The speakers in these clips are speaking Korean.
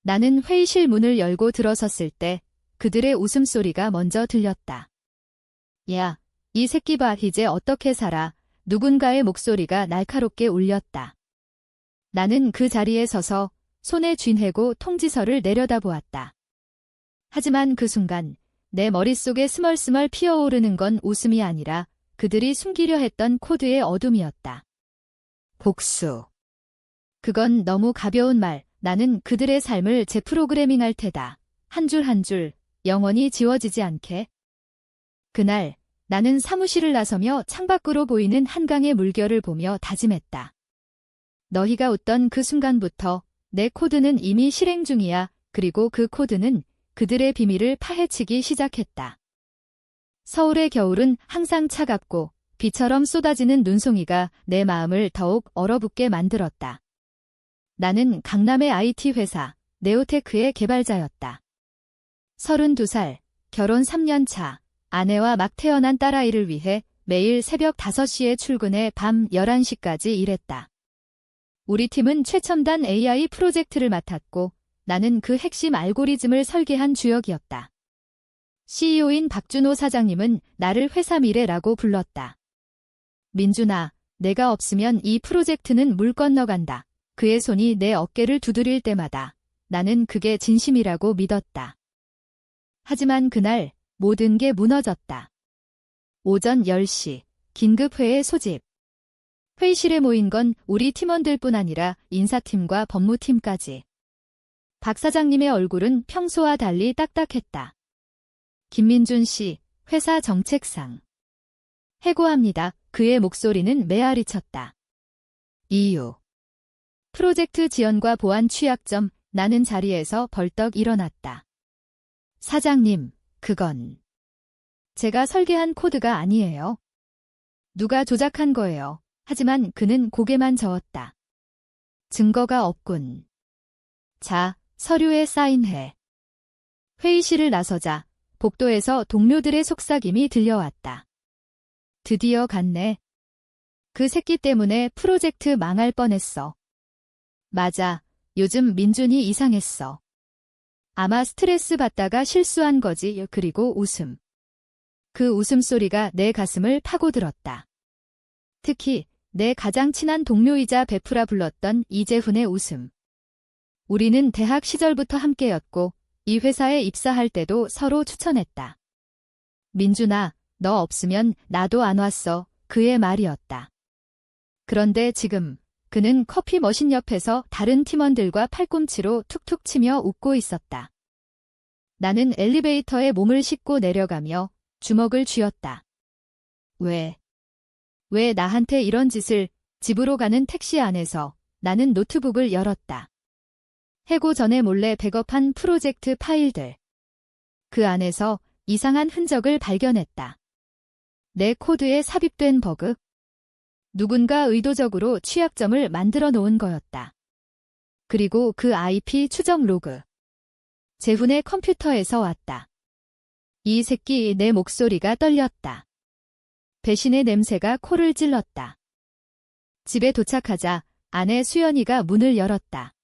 나는 회의실 문을 열고 들어섰을 때 그들의 웃음소리가 먼저 들렸다. 야, 이 새끼 봐, 이제 어떻게 살아? 누군가의 목소리가 날카롭게 울렸다. 나는 그 자리에 서서 손에 쥔해고 통지서를 내려다보았다. 하지만 그 순간 내 머릿속에 스멀스멀 피어오르는 건 웃음이 아니라 그들이 숨기려 했던 코드의 어둠이었다. 복수. 그건 너무 가벼운 말. 나는 그들의 삶을 재프로그래밍할 테다. 한 줄 한 줄 영원히 지워지지 않게. 그날 나는 사무실을 나서며 창밖으로 보이는 한강의 물결을 보며 다짐했다. 너희가 웃던 그 순간부터 내 코드는 이미 실행 중이야. 그리고 그 코드는 그들의 비밀을 파헤치기 시작했다. 서울의 겨울은 항상 차갑고 비처럼 쏟아지는 눈송이가 내 마음을 더욱 얼어붙게 만들었다. 나는 강남의 IT 회사 네오테크의 개발자였다. 32살, 결혼 3년 차, 아내와 막 태어난 딸아이를 위해 매일 새벽 5시에 출근해 밤 11시까지 일했다. 우리 팀은 최첨단 AI 프로젝트를 맡았고 나는 그 핵심 알고리즘을 설계한 주역이었다. CEO인 박준호 사장님은 나를 회사 미래라고 불렀다. 민준아, 내가 없으면 이 프로젝트는 물 건너간다. 그의 손이 내 어깨를 두드릴 때마다 나는 그게 진심이라고 믿었다. 하지만 그날 모든 게 무너졌다. 오전 10시, 긴급회의 소집. 회의실에 모인 건 우리 팀원들뿐 아니라 인사팀과 법무팀까지. 박 사장님의 얼굴은 평소와 달리 딱딱했다. 김민준 씨, 회사 정책상. 해고합니다. 그의 목소리는 메아리쳤다. 이유. 프로젝트 지연과 보안 취약점. 나는 자리에서 벌떡 일어났다. 사장님, 그건 제가 설계한 코드가 아니에요. 누가 조작한 거예요. 하지만 그는 고개만 저었다. 증거가 없군. 자, 서류에 사인해. 회의실을 나서자 복도에서 동료들의 속삭임이 들려왔다. 드디어 갔네. 그 새끼 때문에 프로젝트 망할 뻔했어. 맞아. 요즘 민준이 이상했어. 아마 스트레스 받다가 실수한 거지. 그리고 웃음. 그 웃음소리가 내 가슴을 파고들었다. 특히 내 가장 친한 동료이자 베프라 불렀던 이재훈의 웃음. 우리는 대학 시절부터 함께였고 이 회사에 입사할 때도 서로 추천했다. 민준아, 너 없으면 나도 안 왔어. 그의 말이었다. 그런데 지금 그는 커피 머신 옆에서 다른 팀원들과 팔꿈치로 툭툭 치며 웃고 있었다. 나는 엘리베이터에 몸을 싣고 내려가며 주먹을 쥐었다. 왜 나한테 이런 짓을? 집으로 가는 택시 안에서 나는 노트북을 열었다. 해고 전에 몰래 백업한 프로젝트 파일들. 그 안에서 이상한 흔적을 발견했다. 내 코드에 삽입된 버그. 누군가 의도적으로 취약점을 만들어 놓은 거였다. 그리고 그 IP 추적 로그. 재훈의 컴퓨터에서 왔다. 이 새끼. 내 목소리가 떨렸다. 배신의 냄새가 코를 찔렀다. 집에 도착하자 아내 수연이가 문을 열었다.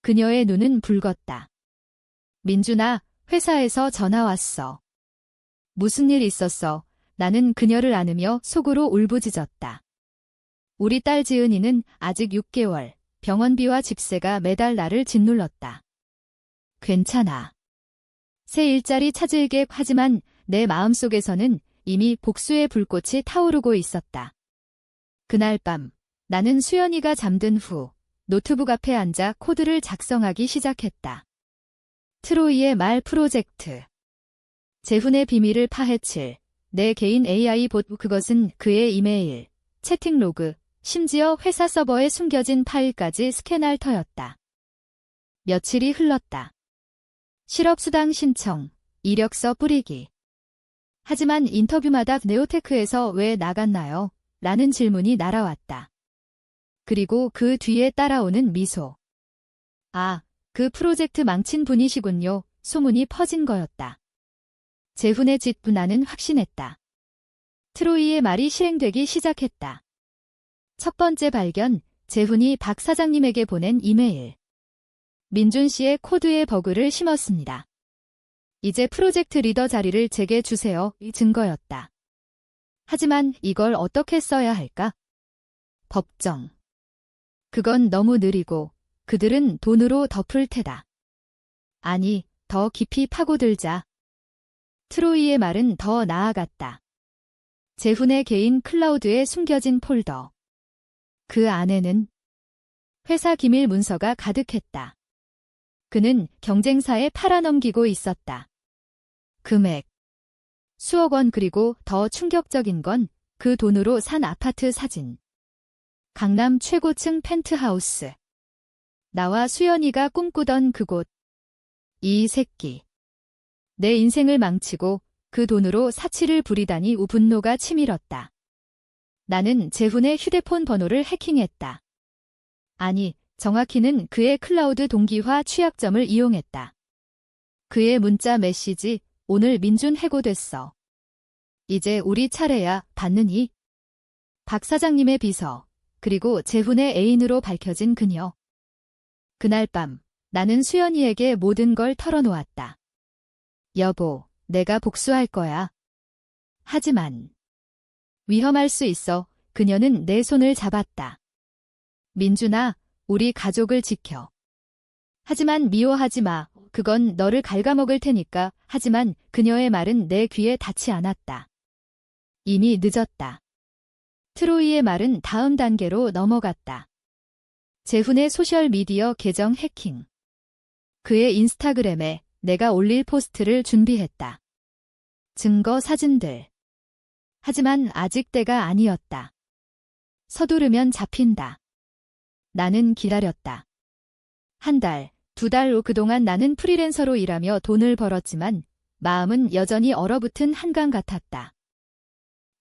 그녀의 눈은 붉었다. 민준아, 회사에서 전화 왔어. 무슨 일 있었어? 나는 그녀를 안으며 속으로 울부짖었다. 우리 딸 지은이는 아직 6개월, 병원비와 집세가 매달 나를 짓눌렀다. 괜찮아. 새 일자리 찾을게. 하지만 내 마음속에서는 이미 복수의 불꽃이 타오르고 있었다. 그날 밤 나는 수연이가 잠든 후 노트북 앞에 앉아 코드를 작성하기 시작했다. 트로이의 말 프로젝트. 재훈의 비밀을 파헤칠 내 개인 AI 봇. 그것은 그의 이메일, 채팅 로그, 심지어 회사 서버에 숨겨진 파일까지 스캔할 터였다. 며칠이 흘렀다. 실업수당 신청, 이력서 뿌리기. 하지만 인터뷰마다 네오테크에서 왜 나갔나요? 라는 질문이 날아왔다. 그리고 그 뒤에 따라오는 미소. 아, 그 프로젝트 망친 분이시군요. 소문이 퍼진 거였다. 재훈의 짓. 나는 확신했다. 트로이의 말이 실행되기 시작했다. 첫 번째 발견, 재훈이 박 사장님에게 보낸 이메일. 민준 씨의 코드에 버그를 심었습니다. 이제 프로젝트 리더 자리를 제게 주세요. 이 증거였다. 하지만 이걸 어떻게 써야 할까? 법정. 그건 너무 느리고 그들은 돈으로 덮을 테다. 아니, 더 깊이 파고들자. 트로이의 말은 더 나아갔다. 재훈의 개인 클라우드에 숨겨진 폴더. 그 안에는 회사 기밀 문서가 가득했다. 그는 경쟁사에 팔아넘기고 있었다. 금액. 수억 원 그리고 더 충격적인 건 그 돈으로 산 아파트 사진. 강남 최고층 펜트하우스. 나와 수연이가 꿈꾸던 그곳. 이 새끼. 내 인생을 망치고 그 돈으로 사치를 부리다니 분노가 치밀었다. 나는 재훈의 휴대폰 번호를 해킹했다. 아니, 정확히는 그의 클라우드 동기화 취약점을 이용했다. 그의 문자 메시지, 오늘 민준 해고됐어. 이제 우리 차례야, 받느니? 박 사장님의 비서, 그리고 재훈의 애인으로 밝혀진 그녀. 그날 밤, 나는 수연이에게 모든 걸 털어놓았다. 여보, 내가 복수할 거야. 하지만 위험할 수 있어. 그녀는 내 손을 잡았다. 민준아, 우리 가족을 지켜. 하지만 미워하지 마. 그건 너를 갉아먹을 테니까. 하지만 그녀의 말은 내 귀에 닿지 않았다. 이미 늦었다. 트로이의 말은 다음 단계로 넘어갔다. 재훈의 소셜미디어 계정 해킹. 그의 인스타그램에 내가 올릴 포스트를 준비했다. 증거 사진들. 하지만 아직 때가 아니었다. 서두르면 잡힌다. 나는 기다렸다. 한 달, 두 달 후 그동안 나는 프리랜서로 일하며 돈을 벌었지만 마음은 여전히 얼어붙은 한강 같았다.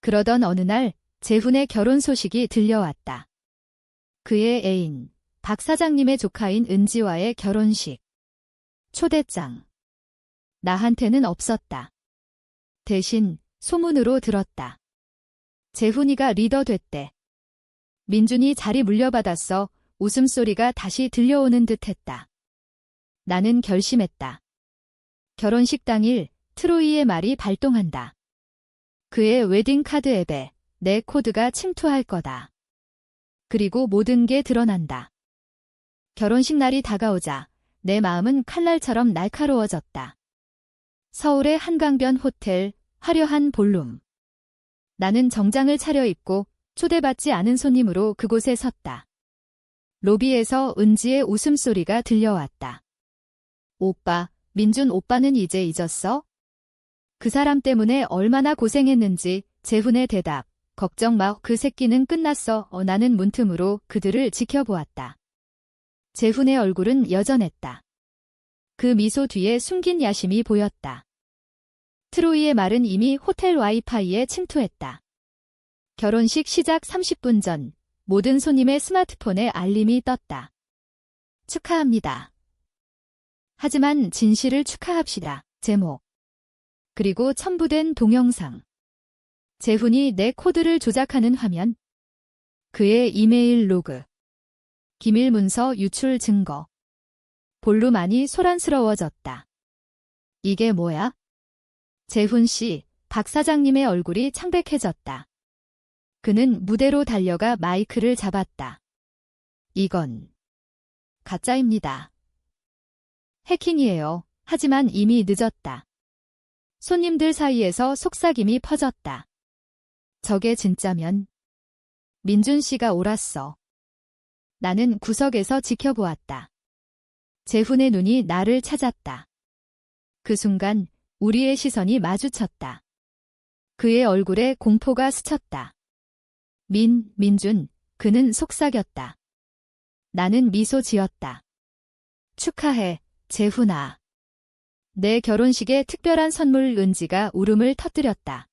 그러던 어느 날 재훈의 결혼 소식이 들려왔다. 그의 애인, 박 사장님의 조카인 은지와의 결혼식. 초대장. 나한테는 없었다. 대신 소문으로 들었다. 재훈이가 리더 됐대. 민준이 자리 물려받았어. 웃음소리가 다시 들려오는 듯했다. 나는 결심했다. 결혼식 당일 트로이의 말이 발동한다. 그의 웨딩카드 앱에 내 코드가 침투할 거다. 그리고 모든 게 드러난다. 결혼식 날이 다가오자 내 마음은 칼날처럼 날카로워졌다. 서울의 한강변 호텔, 화려한 볼룸. 나는 정장을 차려입고 초대받지 않은 손님으로 그곳에 섰다. 로비에서 은지의 웃음소리가 들려왔다. 오빠, 민준 오빠는 이제 잊었어? 그 사람 때문에 얼마나 고생했는지. 재훈의 대답. 걱정 마, 그 새끼는 끝났어. 나는 문틈으로 그들을 지켜보았다. 재훈의 얼굴은 여전했다. 그 미소 뒤에 숨긴 야심이 보였다. 트로이의 말은 이미 호텔 와이파이에 침투했다. 결혼식 시작 30분 전, 모든 손님의 스마트폰에 알림이 떴다. 축하합니다. 하지만 진실을 축하합시다. 제목. 그리고 첨부된 동영상. 재훈이 내 코드를 조작하는 화면. 그의 이메일 로그. 기밀 문서 유출 증거. 볼륨 안이 소란스러워졌다. 이게 뭐야? 재훈 씨, 박 사장님의 얼굴이 창백해졌다. 그는 무대로 달려가 마이크를 잡았다. 이건 가짜입니다. 해킹이에요. 하지만 이미 늦었다. 손님들 사이에서 속삭임이 퍼졌다. 저게 진짜면 민준 씨가 옳았어. 나는 구석에서 지켜보았다. 재훈의 눈이 나를 찾았다. 그 순간 우리의 시선이 마주쳤다. 그의 얼굴에 공포가 스쳤다. 민준, 그는 속삭였다. 나는 미소 지었다. 축하해, 재훈아. 내 결혼식에 특별한 선물. 은지가 울음을 터뜨렸다.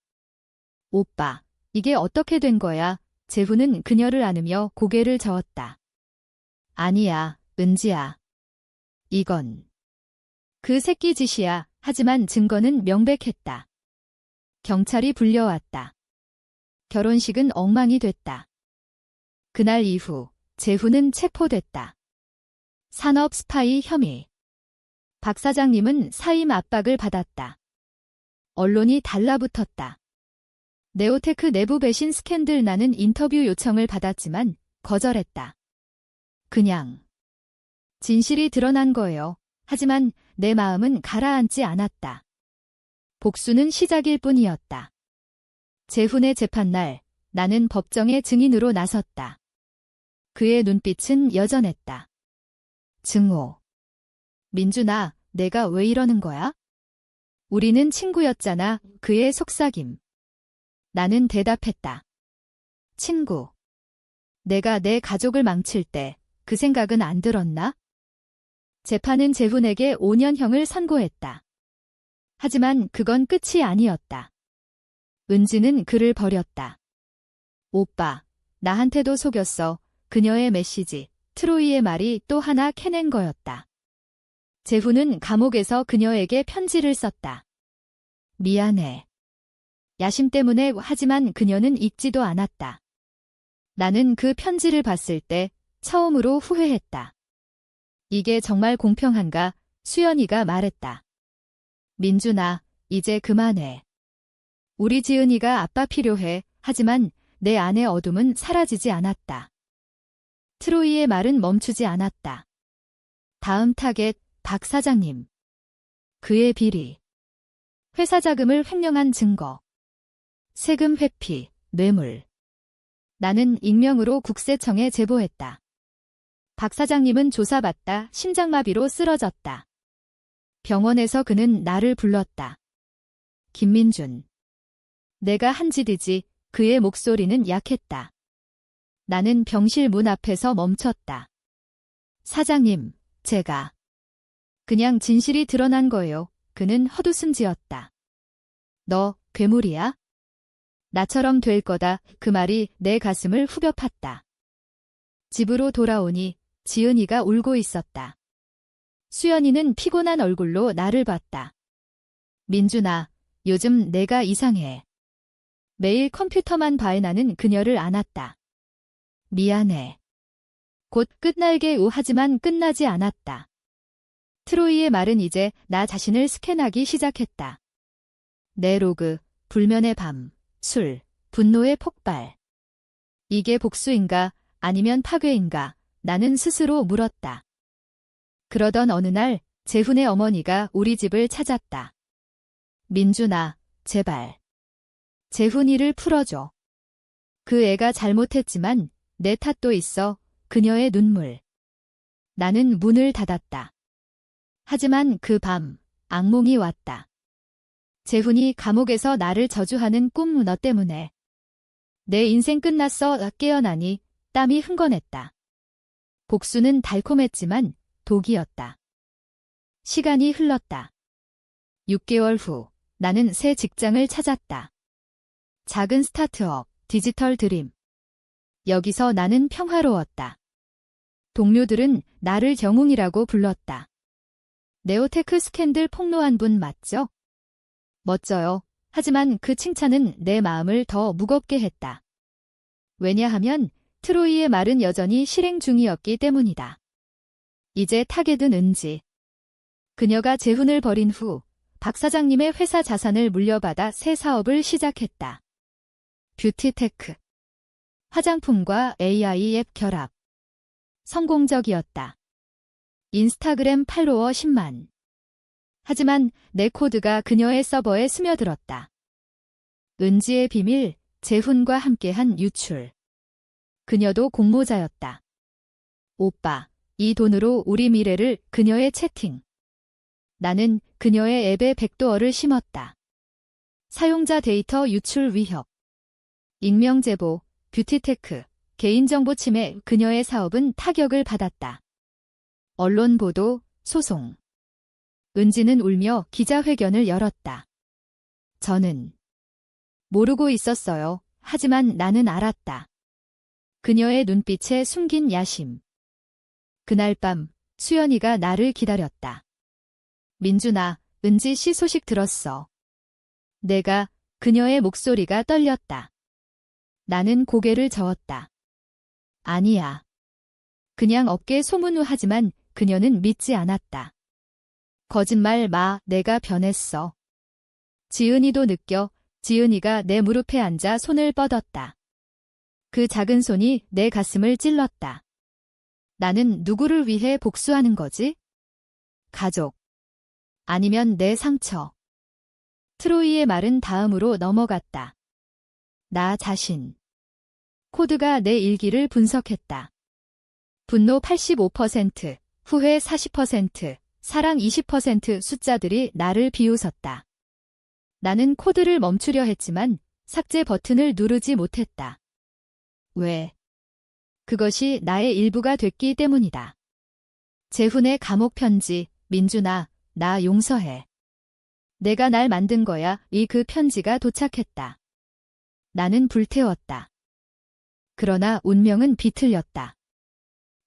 오빠, 이게 어떻게 된 거야? 재훈은 그녀를 안으며 고개를 저었다. 아니야, 은지야. 이건 그 새끼 짓이야. 하지만 증거는 명백했다. 경찰이 불려왔다. 결혼식은 엉망이 됐다. 그날 이후 재훈은 체포됐다. 산업 스파이 혐의. 박 사장님은 사임 압박을 받았다. 언론이 달라붙었다. 네오테크 내부 배신 스캔들. 나는 인터뷰 요청을 받았지만 거절했다. 그냥 진실이 드러난 거예요. 하지만 내 마음은 가라앉지 않았다. 복수는 시작일 뿐이었다. 재훈의 재판날, 나는 법정의 증인으로 나섰다. 그의 눈빛은 여전했다. 증오. 민준아, 내가 왜 이러는 거야? 우리는 친구였잖아. 그의 속삭임. 나는 대답했다. 친구. 내가 내 가족을 망칠 때 그 생각은 안 들었나? 재판은 재훈에게 5년형을 선고했다. 하지만 그건 끝이 아니었다. 은지는 그를 버렸다. 오빠, 나한테도 속였어. 그녀의 메시지, 트로이의 말이 또 하나 캐낸 거였다. 재훈은 감옥에서 그녀에게 편지를 썼다. 미안해. 야심 때문에. 하지만 그녀는 읽지도 않았다. 나는 그 편지를 봤을 때 처음으로 후회했다. 이게 정말 공평한가? 수연이가 말했다. 민준아, 이제 그만해. 우리 지은이가 아빠 필요해. 하지만 내 안의 어둠은 사라지지 않았다. 트로이의 말은 멈추지 않았다. 다음 타겟, 박 사장님. 그의 비리. 회사 자금을 횡령한 증거. 세금 회피, 뇌물. 나는 익명으로 국세청에 제보했다. 박 사장님은 조사받다 심장마비로 쓰러졌다. 병원에서 그는 나를 불렀다. 김민준. 내가 한 짓이지. 그의 목소리는 약했다. 나는 병실 문 앞에서 멈췄다. 사장님, 제가. 그냥 진실이 드러난 거예요. 그는 헛웃음지었다. 너 괴물이야? 나처럼 될 거다. 그 말이 내 가슴을 후벼 팠다. 집으로 돌아오니 지은이가 울고 있었다. 수연이는 피곤한 얼굴로 나를 봤다. 민준아, 요즘 내가 이상해. 매일 컴퓨터만 봐해. 나는 그녀를 안았다. 미안해. 곧 끝날게요. 하지만 끝나지 않았다. 트로이의 말은 이제 나 자신을 스캔하기 시작했다. 내 로그, 불면의 밤, 술, 분노의 폭발. 이게 복수인가? 아니면 파괴인가? 나는 스스로 물었다. 그러던 어느 날 재훈의 어머니가 우리 집을 찾았다. 민준아, 제발. 재훈이를 풀어줘. 그 애가 잘못했지만 내 탓도 있어. 그녀의 눈물. 나는 문을 닫았다. 하지만 그 밤 악몽이 왔다. 재훈이 감옥에서 나를 저주하는 꿈. 너 때문에. 내 인생 끝났어. 깨어나니 땀이 흥건했다. 복수는 달콤했지만 독이었다. 시간이 흘렀다. 6개월 후 나는 새 직장을 찾았다. 작은 스타트업, 디지털 드림. 여기서 나는 평화로웠다. 동료들은 나를 영웅이라고 불렀다. 네오테크 스캔들 폭로한 분 맞죠? 멋져요. 하지만 그 칭찬은 내 마음을 더 무겁게 했다. 왜냐하면 트로이의 말은 여전히 실행 중이었기 때문이다. 이제 타겟은 은지. 그녀가 재훈을 버린 후 박 사장님의 회사 자산을 물려받아 새 사업을 시작했다. 뷰티테크. 화장품과 AI 앱 결합. 성공적이었다. 인스타그램 팔로워 10만. 하지만 내 코드가 그녀의 서버에 스며들었다. 은지의 비밀, 재훈과 함께한 유출. 그녀도 공모자였다. 오빠, 이 돈으로 우리 미래를. 그녀의 채팅. 나는 그녀의 앱에 백도어를 심었다. 사용자 데이터 유출 위협. 익명 제보, 뷰티테크, 개인정보 침해. 그녀의 사업은 타격을 받았다. 언론 보도, 소송. 은지는 울며 기자회견을 열었다. 저는 모르고 있었어요. 하지만 나는 알았다. 그녀의 눈빛에 숨긴 야심. 그날 밤 수연이가 나를 기다렸다. 민준아, 은지 씨 소식 들었어. 내가. 그녀의 목소리가 떨렸다. 나는 고개를 저었다. 아니야. 그냥 업계 소문. 하지만 그녀는 믿지 않았다. 거짓말 마, 내가 변했어. 지은이도 느껴. 지은이가 내 무릎에 앉아 손을 뻗었다. 그 작은 손이 내 가슴을 찔렀다. 나는 누구를 위해 복수하는 거지? 가족. 아니면 내 상처. 트로이의 말은 다음으로 넘어갔다. 나 자신. 코드가 내 일기를 분석했다. 분노 85%, 후회 40%, 사랑 20% 숫자들이 나를 비웃었다. 나는 코드를 멈추려 했지만 삭제 버튼을 누르지 못했다. 왜? 그것이 나의 일부가 됐기 때문이다. 재훈의 감옥 편지, 민준아, 나 용서해. 내가 날 만든 거야. 그 편지가 도착했다. 나는 불태웠다. 그러나 운명은 비틀렸다.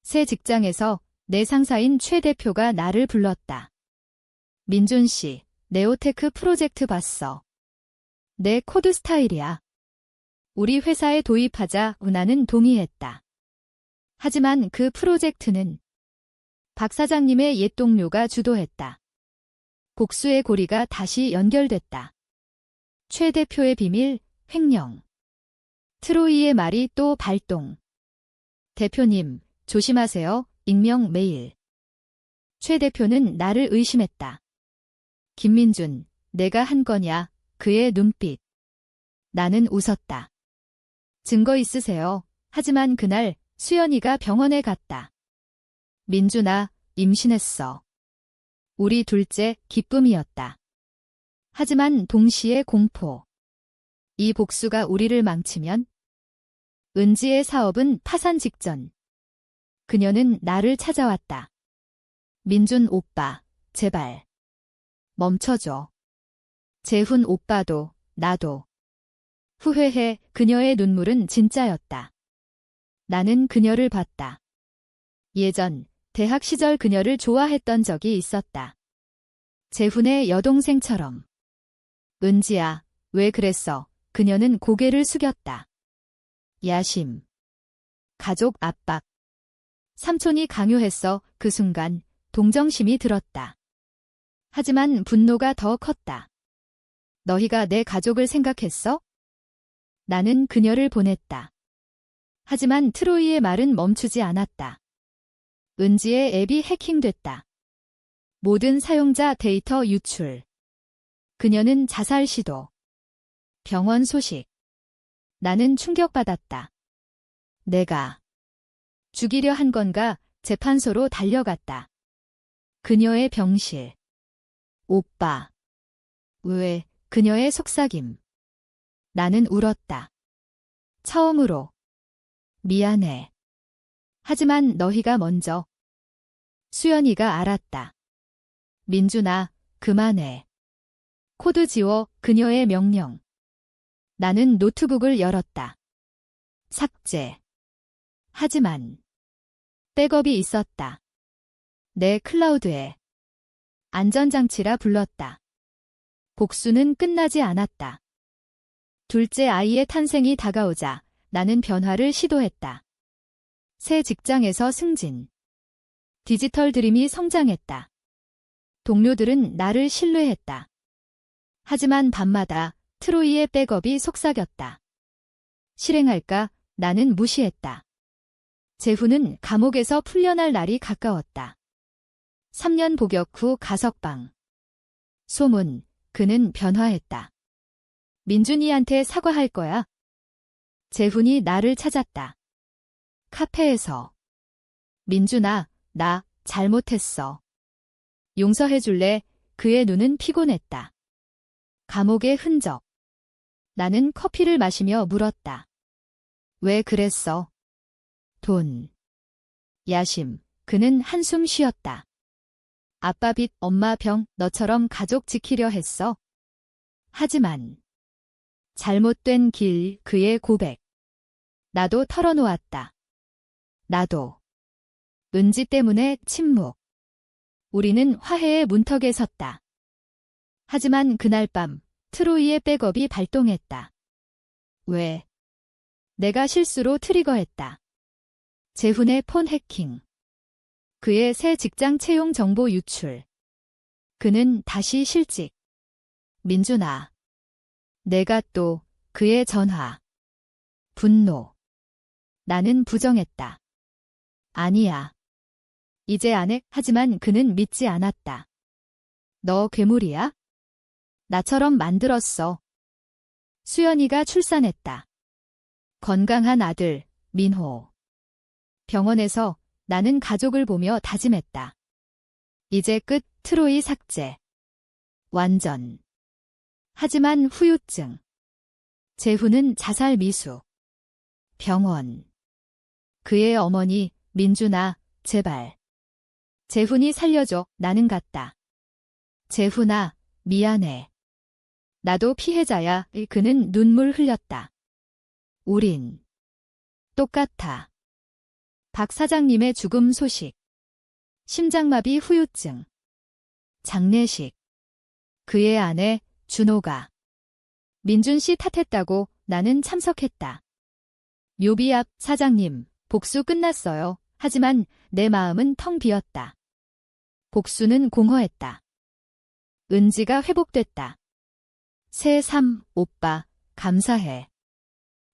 새 직장에서 내 상사인 최 대표가 나를 불렀다. 민준 씨, 네오테크 프로젝트 봤어. 내 코드 스타일이야. 우리 회사에 도입하자. 나는 동의했다. 하지만 그 프로젝트는 박 사장님의 옛 동료가 주도했다. 복수의 고리가 다시 연결됐다. 최 대표의 비밀, 횡령. 트로이의 말이 또 발동. 대표님, 조심하세요. 익명 메일. 최 대표는 나를 의심했다. 김민준, 내가 한 거냐? 그의 눈빛. 나는 웃었다. 증거 있으세요? 하지만 그날 수연이가 병원에 갔다. 민준아, 임신했어. 우리 둘째 기쁨이었다. 하지만 동시에 공포. 이 복수가 우리를 망치면? 은지의 사업은 파산 직전. 그녀는 나를 찾아왔다. 민준 오빠, 제발. 멈춰줘. 재훈 오빠도, 나도. 후회해. 그녀의 눈물은 진짜였다. 나는 그녀를 봤다. 예전, 대학 시절 그녀를 좋아했던 적이 있었다. 재훈의 여동생처럼. 은지야, 왜 그랬어? 그녀는 고개를 숙였다. 야심. 가족 압박. 삼촌이 강요했어. 그 순간 동정심이 들었다. 하지만 분노가 더 컸다. 너희가 내 가족을 생각했어? 나는 그녀를 보냈다. 하지만 트로이의 말은 멈추지 않았다. 은지의 앱이 해킹됐다. 모든 사용자 데이터 유출. 그녀는 자살 시도. 병원 소식. 나는 충격받았다. 내가 죽이려 한 건가? 재판소로 달려갔다. 그녀의 병실. 오빠. 왜? 그녀의 속삭임. 나는 울었다. 처음으로. 미안해. 하지만 너희가 먼저. 수연이가 알았다. 민준아, 그만해. 코드 지워. 그녀의 명령. 나는 노트북을 열었다. 삭제. 하지만 백업이 있었다. 내 클라우드에. 안전장치라 불렀다. 복수는 끝나지 않았다. 둘째 아이의 탄생이 다가오자 나는 변화를 시도했다. 새 직장에서 승진. 디지털 드림이 성장했다. 동료들은 나를 신뢰했다. 하지만 밤마다 트로이의 백업이 속삭였다. 실행할까? 나는 무시했다. 재훈은 감옥에서 풀려날 날이 가까웠다. 3년 복역 후 가석방. 소문, 그는 변화했다. 민준이한테 사과할 거야. 재훈이 나를 찾았다. 카페에서. 민준아, 나 잘못했어. 용서해줄래? 그의 눈은 피곤했다. 감옥의 흔적. 나는 커피를 마시며 물었다. 왜 그랬어? 돈. 야심. 그는 한숨 쉬었다. 아빠 빚, 엄마 병, 너처럼 가족 지키려 했어. 하지만 잘못된 길, 그의 고백. 나도 털어놓았다. 나도. 은지 때문에 침묵. 우리는 화해의 문턱에 섰다. 하지만 그날 밤 트로이의 백업이 발동했다. 왜? 내가 실수로 트리거했다. 재훈의 폰 해킹. 그의 새 직장 채용 정보 유출. 그는 다시 실직. 민준아. 내가 또 그의 전화. 분노. 나는 부정했다. 아니야. 이제 안 해. 하지만 그는 믿지 않았다. 너 괴물이야? 나처럼 만들었어. 수연이가 출산했다. 건강한 아들, 민호. 병원에서 나는 가족을 보며 다짐했다. 이제 끝, 트로이 삭제. 완전. 하지만 후유증. 재훈은 자살 미수. 병원. 그의 어머니, 민준아, 제발. 재훈이 살려줘. 나는 갔다. 재훈아, 미안해. 나도 피해자야. 그는 눈물 흘렸다. 우린 똑같아. 박 사장님의 죽음 소식. 심장마비 후유증. 장례식. 그의 아내, 준호가. 민준 씨 탓했다고 나는 참석했다. 묘비 앞 사장님, 복수 끝났어요. 하지만 내 마음은 텅 비었다. 복수는 공허했다. 은지가 회복됐다. 새삼, 오빠, 감사해.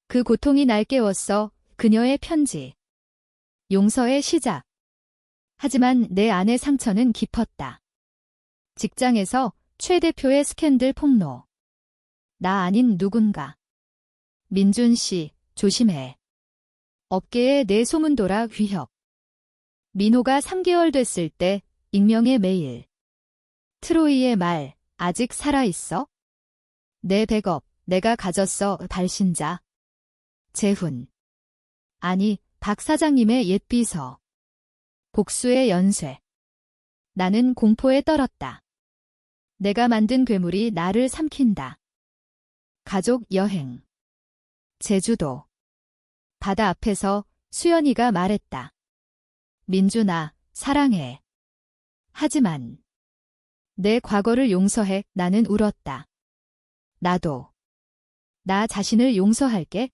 그 고통이 날 깨웠어. 그녀의 편지. 용서의 시작. 하지만 내 안의 상처는 깊었다. 직장에서 최 대표의 스캔들 폭로. 나 아닌 누군가. 민준 씨, 조심해. 업계에 내 소문 돌아 위협. 민호가 3개월 됐을 때 익명의 메일. 트로이의 말, 아직 살아있어? 내 백업, 내가 가졌어. 발신자. 재훈. 아니, 박 사장님의 옛 비서. 복수의 연쇄. 나는 공포에 떨었다. 내가 만든 괴물이 나를 삼킨다. 가족 여행. 제주도. 바다 앞에서 수연이가 말했다. 민준아, 사랑해. 하지만 내 과거를 용서해. 나는 울었다. 나도. 나 자신을 용서할게.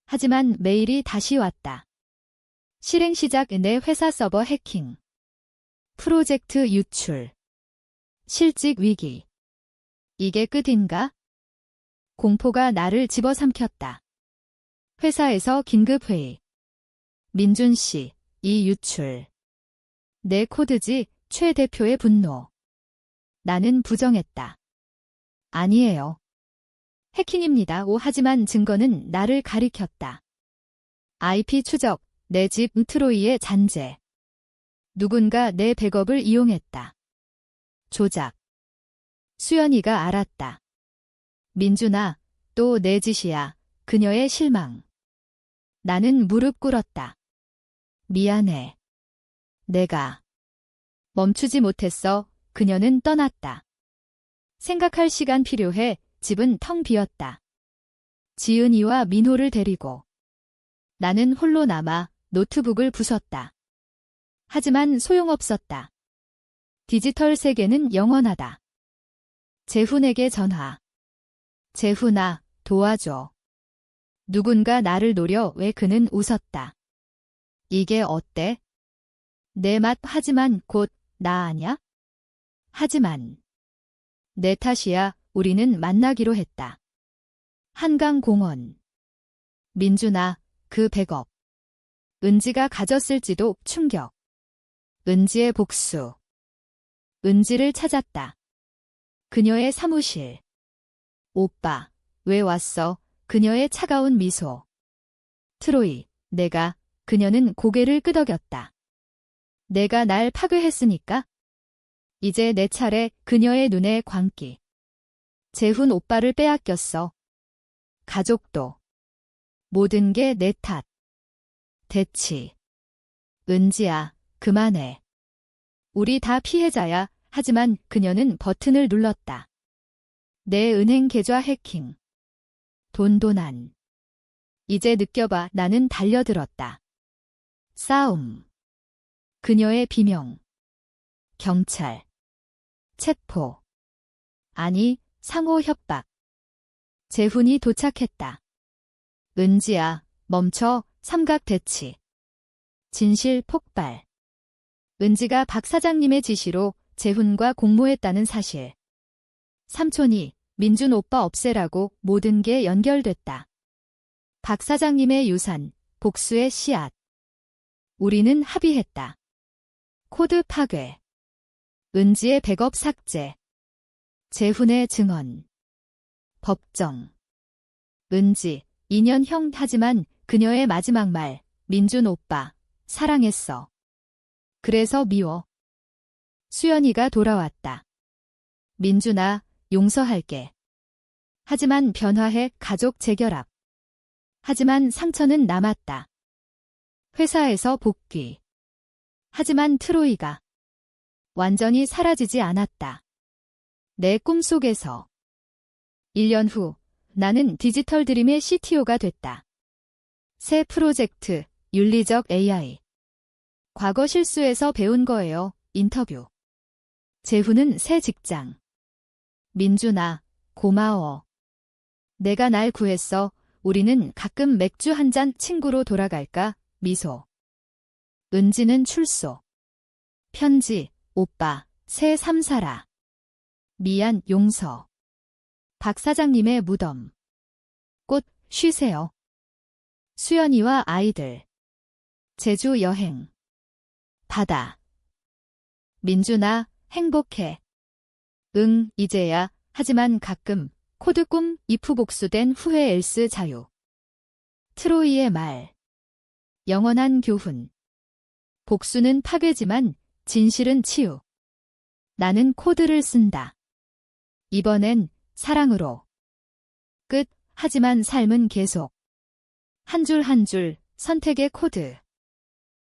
하지만 메일이 다시 왔다. 실행 시작. 내 회사 서버 해킹. 프로젝트 유출. 실직 위기. 이게 끝인가? 공포가 나를 집어삼켰다. 회사에서 긴급회의. 민준 씨, 이 유출. 내 코드지. 최 대표의 분노. 나는 부정했다. 아니에요. 해킹입니다. 하지만 증거는 나를 가리켰다. IP 추적, 내 집 트로이의 잔재. 누군가 내 백업을 이용했다. 조작. 수연이가 알았다. 민준아, 또 내 짓이야. 그녀의 실망. 나는 무릎 꿇었다. 미안해. 내가 멈추지 못했어. 그녀는 떠났다. 생각할 시간 필요해. 집은 텅 비었다. 지은이와 민호를 데리고. 나는 홀로 남아 노트북을 부쉈다. 하지만 소용없었다. 디지털 세계는 영원하다. 재훈에게 전화. 재훈아, 도와줘. 누군가 나를 노려. 왜 그는 웃었다. 이게 어때? 내 맛. 하지만 곧 나 아냐? 하지만 내 탓이야. 우리는 만나기로 했다. 한강공원. 민준아, 그 백업. 은지가 가졌을지도. 충격. 은지의 복수. 은지를 찾았다. 그녀의 사무실. 오빠, 왜 왔어? 그녀의 차가운 미소. 트로이, 내가. 그녀는 고개를 끄덕였다. 내가 날 파괴했으니까? 이제 내 차례. 그녀의 눈에 광기. 재훈 오빠를 빼앗겼어. 가족도. 모든 게 내 탓. 대치. 은지야, 그만해. 우리 다 피해자야. 하지만 그녀는 버튼을 눌렀다. 내 은행 계좌 해킹. 돈도난. 이제 느껴봐. 나는 달려들었다. 싸움. 그녀의 비명. 경찰. 체포. 아니, 상호 협박. 재훈이 도착했다. 은지야, 멈춰. 삼각 대치. 진실 폭발. 은지가 박 사장님의 지시로 재훈과 공모했다는 사실. 삼촌이 민준 오빠 없애라고 모든 게 연결됐다. 박 사장님의 유산, 복수의 씨앗. 우리는 합의했다. 코드 파괴. 은지의 백업 삭제. 재훈의 증언. 법정. 은지, 2년형 하지만 그녀의 마지막 말, 민준 오빠, 사랑했어. 그래서 미워. 수연이가 돌아왔다. 민준아, 용서할게. 하지만 변화해 가족 재결합. 하지만 상처는 남았다. 회사에서 복귀. 하지만 트로이가 완전히 사라지지 않았다. 내 꿈속에서. 1년 후 나는 디지털 드림의 CTO가 됐다. 새 프로젝트, 윤리적 AI. 과거 실수에서 배운 거예요. 인터뷰. 재훈은 새 직장. 민준아, 고마워. 내가 날 구했어. 우리는 가끔 맥주 한 잔 친구로 돌아갈까? 미소. 은지는 출소. 편지, 오빠, 새 삶 살아. 미안, 용서. 박 사장님의 무덤. 꽃, 쉬세요. 수연이와 아이들. 제주 여행. 바다. 민준아, 행복해. 응, 이제야. 하지만 가끔. 코드 꿈, if 복수된 후회 엘스 자유. 트로이의 말. 영원한 교훈. 복수는 파괴지만 진실은 치유. 나는 코드를 쓴다. 이번엔 사랑으로. 끝. 하지만 삶은 계속. 한 줄 한 줄 선택의 코드.